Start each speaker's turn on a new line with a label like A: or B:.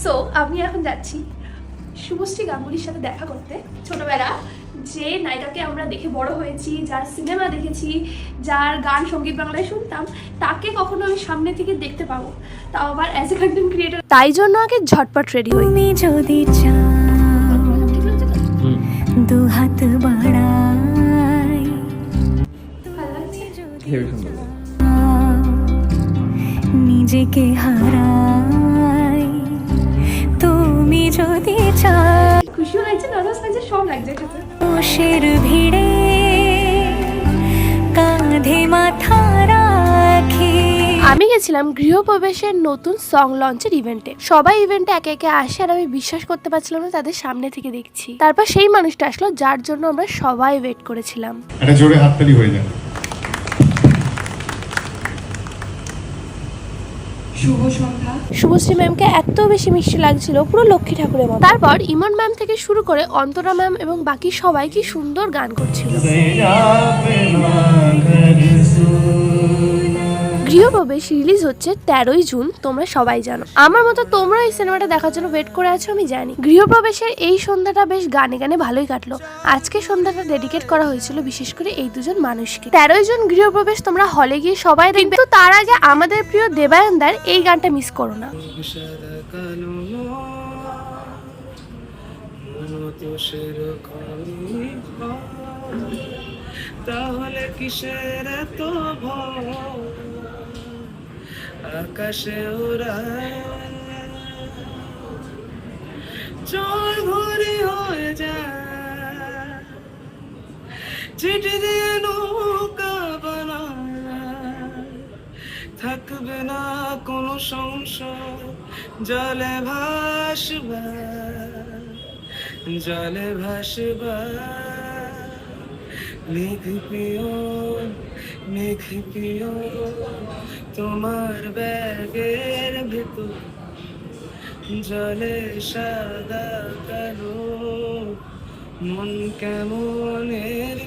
A: So আমি এখন যাচ্ছি শুভশ্রী গাঙ্গুলির সাথে দেখা করতে। ছোটবেলা যে নায়িকাকে আমরা দেখে বড় হয়েছি, যার সিনেমা দেখেছি, যার গান সঙ্গীত বাংলায় শুনতাম, তাকে কখনো আমি সামনে থেকে দেখতে পাবো, তাও আবার অ্যাজ এ কন্টেন্ট ক্রিয়েটর। তাই জন্য আগে ঝটপট রেডি হই।
B: তুমি যদি দু হাত বাড়াই, নিজেকে হারাই, তুমি যদি চাও,
A: খুশিও লাগছে, নার্ভাস লাগছে, সব লাগছে একসাথে।
B: মানুষের ভিড়ে কাঁধে মাথা রাখি।
A: আমি গেছিলাম গৃহপ্রবেশের নতুন সং লঞ্চের ইভেন্টে। সবাই ইভেন্টে একে একে আসে আর আমি বিশ্বাস করতে পারছিলাম না তাদের সামনে থেকে দেখছি। তারপর সেই মানুষটা আসলো যার জন্য আমরা সবাই ওয়েট করেছিলাম।
C: এটা জোরে হাততালি হয়ে যায়।
A: শুভশ্রী ম্যামকে এত বেশি মিষ্টি লাগছিল, পুরো লক্ষ্মী ঠাকুরের মতো। তারপর ইমন ম্যাম থেকে শুরু করে অন্তরা ম্যাম এবং বাকি সবাই কি সুন্দর গান করছিল। গৃহপ্রবেশ রিলিজ হচ্ছে 13ই জুন, তোমরা সবাই জানো। আমার মতো তোমরা এই সিনেমাটা দেখার জন্য ওয়েট করে আছো আমি জানি। গৃহপ্রবেশের এই সন্ধ্যাটা বেশ গানে গানে ভালোই কাটলো। আজকে সন্ধ্যাটা ডেডিকেট করা হয়েছিল বিশেষ করে এই দুজন মানুষকে। 13ই জুন গৃহপ্রবেশ তোমরা হলে গিয়ে সবাই দেখবে, কিন্তু তার আগে আমাদের প্রিয় দেবায়নদার এই গানটা মিস করো না।
D: তাহলে কিসের এত ভয় আকাশে ওড়ায়, জল ভরি হয়ে যায়, চিঠি দিয়ে নৌকা বানায়, থাকবে না কোনো সংশয়, জলে ভাসবা, জলে ভাসবা, মেঘ পিয়ন, মেঘ পিয়ন, তোমার ব্যাগের ভেতর জলে সাদা কালো, মন কেমনের